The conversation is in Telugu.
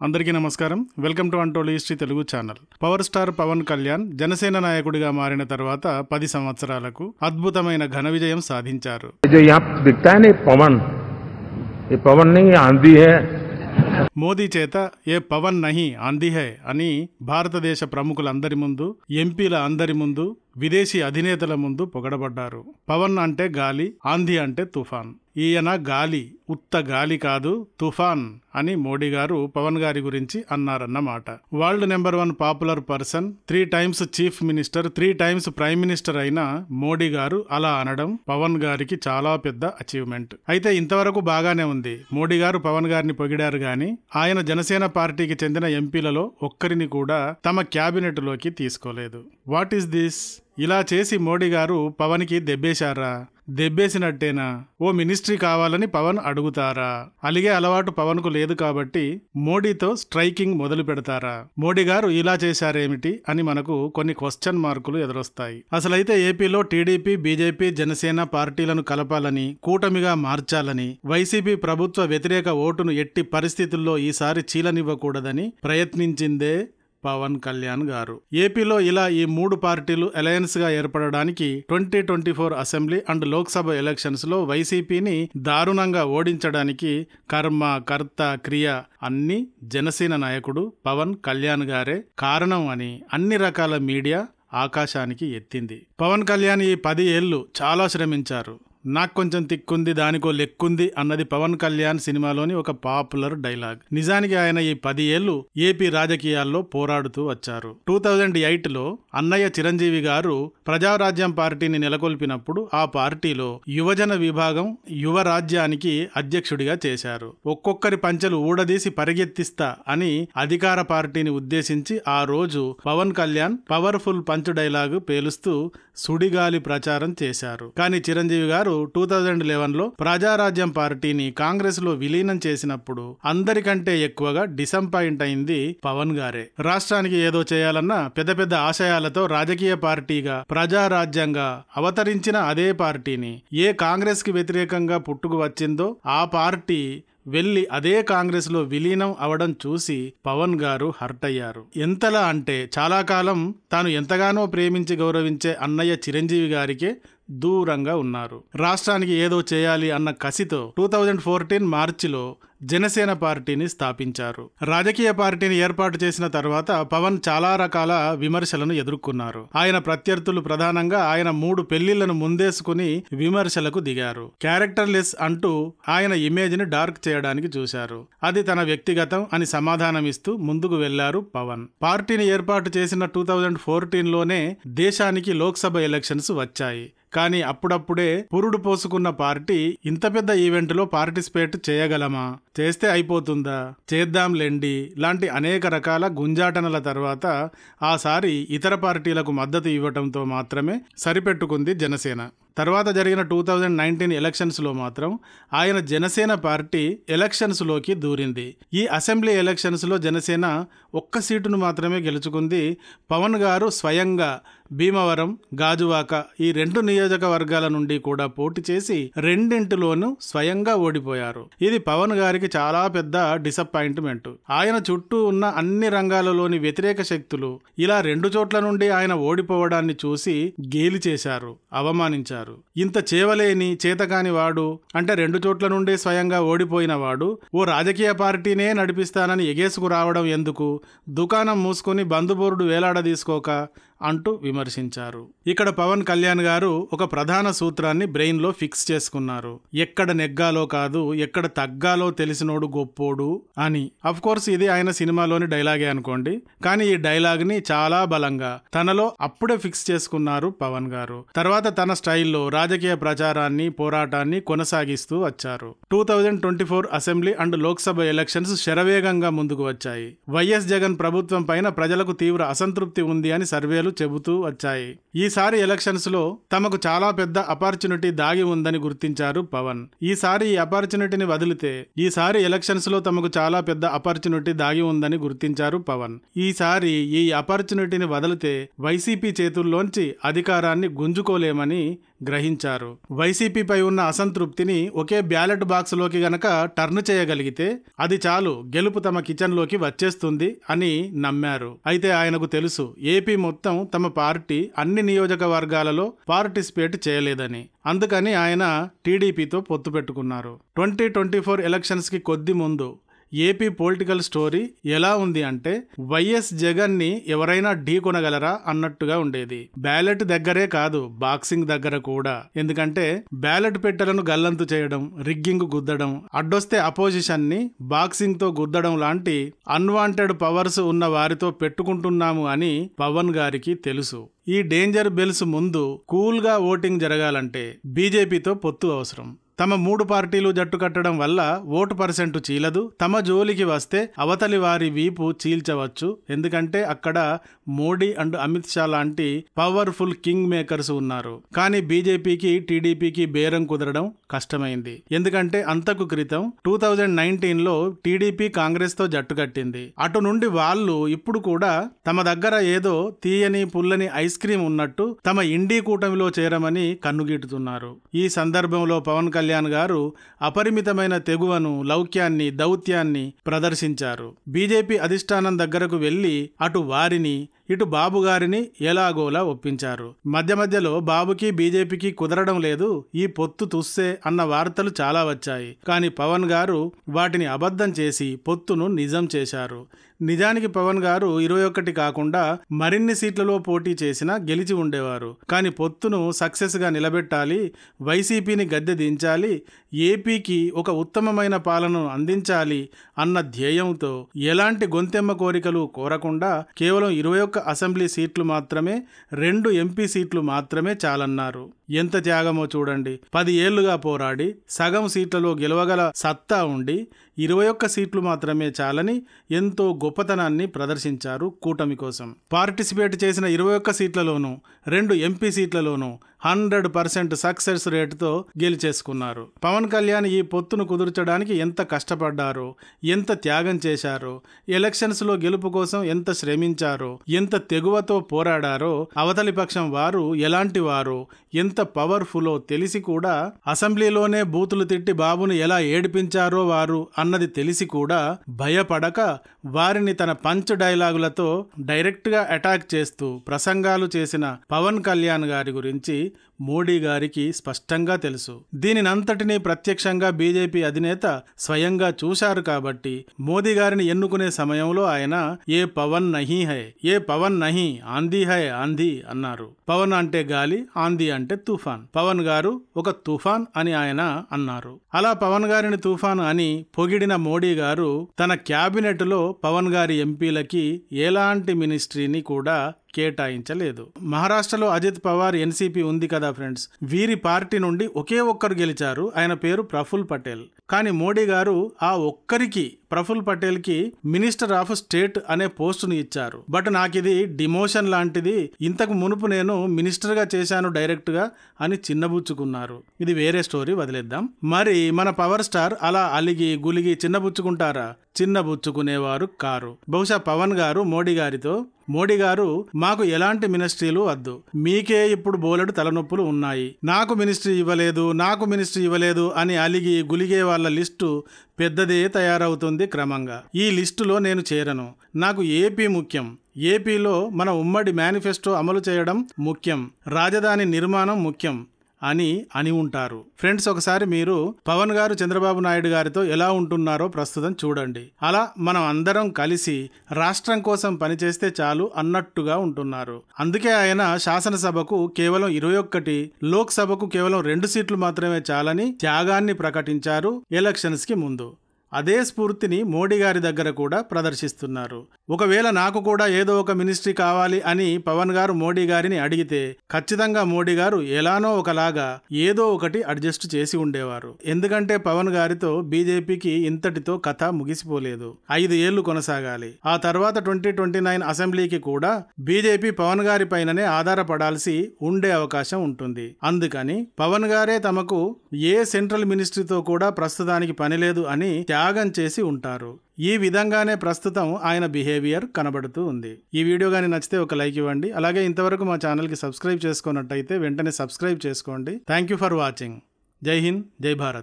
అందరికీ నమస్కారం. వెల్కమ్ టు అంటోల్ history Telugu channel. Power star Pawan Kalyan Janasena నాయకుడిగా మారిన తర్వాత 10 సంవత్సరాలకు అద్భుతమైన ఘన విజయం సాధించారు. మోదీ చేత ఏ పవన్ నహీ ఆంధీ హై అని భారతదేశ ప్రముఖులందరి ముందు, ఎంపీల అందరి ముందు, విదేశీ అధినేతల ముందు పొగడబడ్డారు. పవన్ అంటే గాలి, ఆంధీ అంటే తుఫాన్. ఈయన గాలి, ఉత్త గాలి కాదు, తుఫాన్ అని మోడీ గారు పవన్ గారి గురించి అన్నారన్నమాట. World number 1 popular person, 3 times chief minister, 3 times prime minister అయిన మోడీ గారు అలా అనడం పవన్ గారికి చాలా పెద్ద అచీవ్మెంట్. అయితే ఇంతవరకు బాగానే ఉంది. మోడీ గారు పవన్ గారిని పొగిడారు గాని ఆయన జనసేన పార్టీకి చెందిన ఎంపీలలో ఒక్కరిని కూడా తమ క్యాబినెట్ లోకి తీసుకోలేదు. What is this? ఇలా చేసి మోడీ గారు పవన్ కి దెబ్బేశారా? దెబ్బేసినట్టేనా? ఓ మినిస్ట్రీ కావాలని పవన్ అడుగుతారా? అలిగే అలవాటు పవన్ కు లేదు కాబట్టి మోడీతో స్ట్రైకింగ్ మొదలు పెడతారా? మోడీ గారు ఇలా చేశారేమిటి అని మనకు కొన్ని క్వశ్చన్ మార్కులు ఎదురొస్తాయి. అసలైతే ఏపీలో టీడీపీ, బీజేపీ, జనసేన పార్టీలను కలపాలని, కూటమిగా మార్చాలని, వైసీపీ ప్రభుత్వ వ్యతిరేక ఓటును ఎట్టి పరిస్థితుల్లో ఈసారి చీలనివ్వకూడదని ప్రయత్నించిందే పవన్ కళ్యాణ్ గారు. ఏపీలో ఇలా ఈ 3 పార్టీలు అలయన్స్ గా ఏర్పడడానికి 2024 అసెంబ్లీ అండ్ లోక్సభ ఎలక్షన్స్ లో వైసీపీని దారుణంగా ఓడించడానికి కర్మ, కర్త, క్రియ అన్ని జనసేన నాయకుడు పవన్ కళ్యాణ్ గారే కారణం అని అన్ని రకాల మీడియా ఆకాశానికి ఎత్తింది. పవన్ కళ్యాణ్ ఈ 10 ఏళ్లు చాలా శ్రమించారు. నాకు కొంచెం తిక్కుంది, దానికో లెక్కుంది అన్నది పవన్ కళ్యాణ్ సినిమాలోని ఒక పాపులర్ డైలాగ్. నిజానికి ఆయన ఈ 10 ఏళ్లు ఏపీ రాజకీయాల్లో పోరాడుతూ వచ్చారు. 2008లో అన్నయ్య చిరంజీవి గారు ప్రజారాజ్యం పార్టీని నెలకొల్పినప్పుడు ఆ పార్టీలో యువజన విభాగం యువరాజ్యానికి అధ్యక్షుడిగా చేశారు. ఒక్కొక్కరి పంచెలు ఊడదీసి పరిగెత్తిస్తా అని అధికార పార్టీని ఉద్దేశించి ఆ రోజు Pavan Kalyan powerful punch dialogue పేలుస్తూ సుడిగాలి ప్రచారం చేశారు. కానీ చిరంజీవి గారు 2011లో ప్రజారాజ్యం పార్టీని కాంగ్రెస్ లో విలీనం చేసినప్పుడు అందరికంటే ఎక్కువగా డిసప్పాయింట్ అయింది పవన్ గారే. రాష్ట్రానికి ఏదో చేయాలన్న పెద్ద పెద్ద ఆశయాలతో రాజకీయ పార్టీగా, ప్రజారాజ్యంగా అవతరించిన అదే పార్టీని ఏ కాంగ్రెస్ కి వ్యతిరేకంగా పుట్టుకు వచ్చిందో ఆ పార్టీ వెళ్లి అదే కాంగ్రెస్ లో విలీనం అవడం చూసి పవన్ గారు హర్ట్ అయ్యారు. ఎంతలా అంటే చాలా కాలం తాను ఎంతగానో ప్రేమించి గౌరవించే అన్నయ్య చిరంజీవి గారికే దూరంగా ఉన్నారు. రాష్ట్రానికి ఏదో చేయాలి అన్న కసితో 2014 మార్చిలో జనసేన పార్టీని స్థాపించారు. రాజకీయ పార్టీని ఏర్పాటు చేసిన తర్వాత పవన్ చాలా రకాల విమర్శలను ఎదుర్కొన్నారు. ఆయన ప్రత్యర్థులు ప్రధానంగా ఆయన 3 పెళ్లిళ్లను ముందేసుకుని విమర్శలకు దిగారు. క్యారెక్టర్ లెస్ అంటూ ఆయన ఇమేజ్ ని డార్క్ చేయడానికి చూశారు. అది తన వ్యక్తిగతం అని సమాధానమిస్తూ ముందుకు వెళ్లారు పవన్. పార్టీని ఏర్పాటు చేసిన 2014లోనే దేశానికి లోక్సభ ఎలక్షన్స్ వచ్చాయి. కానీ అప్పుడప్పుడే పురుడు పోసుకున్న పార్టీ ఇంత పెద్ద ఈవెంట్లో పార్టిసిపేట్ చేయగలమా? చేస్తే అయిపోతుందా? చేద్దాంలేండి లాంటి అనేక రకాల గుంజాటనల తర్వాత ఆసారి ఇతర పార్టీలకు మద్దతు ఇవ్వటంతో మాత్రమే సరిపెట్టుకుంది జనసేన. తర్వాత జరిగిన 2019 ఎలక్షన్స్ లో మాత్రం ఆయన జనసేన పార్టీ ఎలక్షన్స్ లోకి దూరింది. ఈ అసెంబ్లీ ఎలక్షన్స్ లో జనసేన 1 సీటును మాత్రమే గెలుచుకుంది. పవన్ గారు స్వయంగా భీమవరం, గాజువాక ఈ 2 నియోజకవర్గాల నుండి కూడా పోటీ చేసి రెండింటిలోనూ స్వయంగా ఓడిపోయారు. ఇది పవన్ గారికి చాలా పెద్ద డిసప్పాయింట్మెంట్. ఆయన చుట్టూ ఉన్న అన్ని రంగాలలోని వ్యతిరేక శక్తులు ఇలా 2 చోట్ల నుండి ఆయన ఓడిపోవడాన్ని చూసి గేలి చేశారు, అవమానించారు. ఇంత చేవలేని చేతకాని వాడు అంటే 2 చోట్ల నుండి స్వయంగా ఓడిపోయిన వాడు ఓ రాజకీయ పార్టీనే నడిపిస్తానని ఎగేసుకు రావడం ఎందుకు? దుకాణం మూసుకొని బందుబోర్డు వేలాడదీసుకోక అంటూ విమర్శించారు. ఇక్కడ పవన్ కళ్యాణ్ గారు ఒక ప్రధాన సూత్రాన్ని బ్రెయిన్ లో ఫిక్స్ చేసుకున్నారు. ఎక్కడ నెగ్గాలో కాదు, ఎక్కడ తగ్గాలో తెలిసినోడు గొప్పోడు అని. అఫ్ కోర్స్ ఇది ఆయన సినిమాలోని డైలాగే అనుకోండి. కానీ ఈ డైలాగ్ ని చాలా బలంగా తనలో అప్పుడే ఫిక్స్ చేసుకున్నారు పవన్ గారు. తర్వాత తన స్టైల్లో రాజకీయ ప్రచారాన్ని, పోరాటాన్ని కొనసాగిస్తూ వచ్చారు. 2024 అసెంబ్లీ అండ్ లోక్సభ ఎలక్షన్స్ శరవేగంగా ముందుకు వచ్చాయి. వైఎస్ జగన్ ప్రభుత్వం పైన ప్రజలకు తీవ్ర అసంతృప్తి ఉంది అని సర్వేలు చెబుతూ వచ్చాయి. ఈసారి ఎలక్షన్స్ లో తమకు చాలా పెద్ద అపార్చునిటీ దాగి ఉందని గుర్తించారు పవన్. ఈసారి ఈ అపార్చునిటీని వదిలితే ఈసారి ఎలక్షన్స్ లో తమకు చాలా పెద్ద అపార్చునిటీ దాగి ఉందని గుర్తించారు పవన్. ఈసారి ఈ అపార్చునిటీని వదిలితే వైసీపీ చేతుల్లోంచి అధికారాన్ని గుంజుకోలేమని గ్రహించారు. వైసీపీపై ఉన్న అసంతృప్తిని ఒకే బ్యాలెట్ బాక్స్ లోకి గనక టర్న్ చేయగలిగితే అది చాలు, గెలుపు తమ కిచెన్ లోకి వచ్చేస్తుంది అని నమ్మారు. అయితే ఆయనకు తెలుసు, ఏపీ మొత్తం తమ పార్టీ అన్ని నియోజకవర్గాలలో పార్టిసిపేట్ చేయలేదని. అందుకని ఆయన టీడీపీతో పొత్తు పెట్టుకున్నారు. 2024 ఎలక్షన్స్ కి కొద్ది ముందు ఏపీ పొలిటికల్ స్టోరీ ఎలా ఉంది అంటే, వైఎస్ జగన్ ని ఎవరైనా ఢీ కొనగలరా అన్నట్టుగా ఉండేది. బ్యాలెట్ దగ్గరే కాదు, బాక్సింగ్ దగ్గర కూడా. ఎందుకంటే బ్యాలెట్ పెట్టెలను గల్లంతు చేయడం, రిగ్గింగ్ గుద్దడం, అడ్డొస్తే అపోజిషన్ ని బాక్సింగ్ తో గుద్దడం లాంటి అన్వాంటెడ్ పవర్స్ ఉన్న వారితో పెట్టుకుంటున్నాము అని పవన్ గారికి తెలుసు. ఈ డేంజర్ బెల్స్ ముందు కూల్ గా ఓటింగ్ జరగాలంటే బీజేపీతో పొత్తు అవసరం. తమ 3 పార్టీలు జట్టు కట్టడం వల్ల ఓటు పర్సెంట్ చీలదు. తమ జోలికి వస్తే అవతలి వారి వీపు చీల్చవచ్చు. ఎందుకంటే అక్కడ మోడీ అండ్ అమిత్ షా లాంటి పవర్ఫుల్ కింగ్ మేకర్స్ ఉన్నారు. కానీ బీజేపీకి టీడీపీకి బేరం కుదరడం కష్టమైంది. ఎందుకంటే అంతకు క్రితం 2019లో టీడీపీ కాంగ్రెస్ తో జట్టు కట్టింది. అటు నుండి వాళ్ళు ఇప్పుడు కూడా తమ దగ్గర ఏదో తీయని పుల్లని ఐస్ క్రీమ్ ఉన్నట్టు తమ ఇండీ కూటమిలో చేరమని కన్నుగీటుతున్నారు. ఈ సందర్భంలో పవన్ కళ్యాణ్ గారు అపరిమితమైన తెగువను, లౌక్యాన్ని, దౌత్యాన్ని ప్రదర్శించారు. బీజేపీ అధిష్టానం దగ్గరకు వెళ్లి అటు వారిని ఇటు బాబు గారిని ఎలాగోలా ఒప్పించారు. మధ్య మధ్యలో బాబుకి బీజేపీకి కుదరడం లేదు, ఈ పొత్తు తుస్సే అన్న వార్తలు చాలా వచ్చాయి. కానీ పవన్ గారు వాటిని అబద్ధం చేసి పొత్తును నిజం చేశారు. నిజానికి పవన్ గారు 21 కాకుండా మరిన్ని సీట్లలో పోటీ చేసినా గెలిచి ఉండేవారు. కానీ పొత్తును సక్సెస్ గా నిలబెట్టాలి, వైసీపీని గద్దె దించాలి, ఏపీకి ఒక ఉత్తమమైన పాలనను అందించాలి అన్న ధ్యేయంతో ఎలాంటి గొంతెమ్మ కోరికలు కోరకుండా కేవలం 21 అసెంబ్లీ సీట్లు మాత్రమే, 2 ఎంపీ సీట్లు మాత్రమే చాలన్నారు. ఎంత త్యాగమో చూడండి. 10 ఏళ్లుగా పోరాడి సగం సీట్లలో గెలవగల సత్తా ఉండి 21 సీట్లు మాత్రమే చాలని ఎంతో గొప్పతనాన్ని ప్రదర్శించారు కూటమి కోసం. పార్టిసిపేట్ చేసిన 21 సీట్లలోనూ 2 ఎంపీ సీట్లలోనూ 100% సక్సెస్ రేటుతో గెలిచేసుకున్నారు. పవన్ కళ్యాణ్ ఈ పొత్తును కుదుర్చడానికి ఎంత కష్టపడ్డారో, ఎంత త్యాగం చేశారో, ఎలక్షన్స్ లో గెలుపు కోసం ఎంత శ్రమించారో, ఎంత తెగువతో పోరాడారో, అవతలి పక్షం వారు ఎలాంటి వారో, ఎంత పవర్ఫుల్లో తెలిసి కూడా అసెంబ్లీలోనే బూతులు తిట్టి బాబును ఎలా ఏడిపించారో వారు అన్నది తెలిసి కూడా భయపడక వారిని తన పంచ్ డైలాగులతో డైరెక్ట్ గా అటాక్ చేస్తూ ప్రసంగాలు చేసిన పవన్ కళ్యాణ్ గారి గురించి మోడీ గారికి స్పష్టంగా తెలుసు. దీనినంతటినీ ప్రత్యక్షంగా బీజేపీ అధినేత స్వయంగా చూశారు. కాబట్టి మోదీ గారిని ఎన్నుకునే సమయంలో ఆయన ఏ పవన్ నహీ హై, ఏ పవన్ నహీ ఆంధీ హై ఆంధీ అన్నారు. పవన్ అంటే గాలి, ఆంధీ అంటే తుఫాన్. పవన్ గారు ఒక తుఫాన్ అని ఆయన అన్నారు. అలా పవన్ గారిని తుఫాన్ అని పొగిడిన మోడీ గారు తన క్యాబినెట్ లో పవన్ గారి ఎంపీలకి ఎలాంటి మినిస్ట్రీని కూడా కేటాయించలేదు. మహారాష్ట్రలో అజిత్ పవార్ ఎన్సీపీ ఉంది కదా ఫ్రెండ్స్, వీరి పార్టీ నుండి ఒకే ఒక్కరు గెలిచారు. ఆయన పేరు ప్రఫుల్ పటేల్. కానీ మోడీ గారు ఆ ఒక్కరికి, ప్రఫుల్ పటేల్ కి మినిస్టర్ ఆఫ్ స్టేట్ అనే పోస్టును ఇచ్చారు. బట్ నాకు ఇది డిమోషన్ లాంటిది, ఇంతకు మునుపు నేను మినిస్టర్ గా చేశాను డైరెక్ట్ గా అని చిన్నబుచ్చుకున్నారు. ఇది వేరే స్టోరీ, వదిలేద్దాం. మరి మన పవర్ స్టార్ అలా అలిగి గులిగి చిన్నబుచ్చుకుంటారా? చిన్నబుచ్చుకునేవారు కారు. బహుశా పవన్ గారు మోడీ గారు మాకు ఎలాంటి మినిస్ట్రీలు వద్దు, మీకే ఇప్పుడు బోలెడు తలనొప్పులు ఉన్నాయి, నాకు మినిస్ట్రీ ఇవ్వలేదు అని అలిగి గులిగే వాళ్ళ లిస్టు పెద్దదే తయారవుతుంది క్రమంగా. ఈ లిస్టులో నేను చేరను. నాకు ఏపీ ముఖ్యం. ఏపీలో మన ఉమ్మడి మేనిఫెస్టో అమలు చేయడం ముఖ్యం, రాజధాని నిర్మాణం ముఖ్యం అని ఉంటారు. ఫ్రెండ్స్, ఒకసారి మీరు పవన్ గారు చంద్రబాబు నాయుడు గారితో ఎలా ఉంటున్నారో ప్రస్తుతం చూడండి. అలా మనం అందరం కలిసి రాష్ట్రం కోసం పనిచేస్తే చాలు అన్నట్టుగా ఉంటున్నారు. అందుకే ఆయన శాసనసభకు కేవలం 21, లోక్సభకు కేవలం 2 సీట్లు మాత్రమే చాలని త్యాగాన్ని ప్రకటించారు ఎలక్షన్స్ కి ముందు. అదే స్ఫూర్తిని మోడీ గారి దగ్గర కూడా ప్రదర్శిస్తున్నారు. ఒకవేళ నాకు కూడా ఏదో ఒక మినిస్ట్రీ కావాలి అని పవన్ గారు మోడీ గారిని అడిగితే ఖచ్చితంగా మోడీ గారు ఎలానో ఒకలాగా ఏదో ఒకటి అడ్జస్ట్ చేసి ఉండేవారు. ఎందుకంటే పవన్ గారితో బీజేపీకి ఇంతటితో కథ ముగిసిపోలేదు. 5 ఏళ్లు కొనసాగాలి. ఆ తర్వాత 2029 అసెంబ్లీకి కూడా బీజేపీ పవన్ గారి పైననే ఆధారపడాల్సి ఉండే అవకాశం ఉంటుంది. అందుకని పవన్ గారే తమకు ఏ సెంట్రల్ మినిస్ట్రీతో కూడా ప్రస్తుతానికి పనిలేదు అని త్యాగం చేసి ఉంటారు. ఈ విధంగానే ప్రస్తుతం ఆయన బిహేవియర్ కనబడుతూ ఉంది. ఈ వీడియో కానీ నచ్చితే ఒక లైక్ ఇవ్వండి. అలాగే ఇంతవరకు మా ఛానల్కి సబ్స్క్రైబ్ చేసుకున్నట్టయితే వెంటనే సబ్స్క్రైబ్ చేసుకోండి. Thank you for watching. జై హింద్, జై భారత్.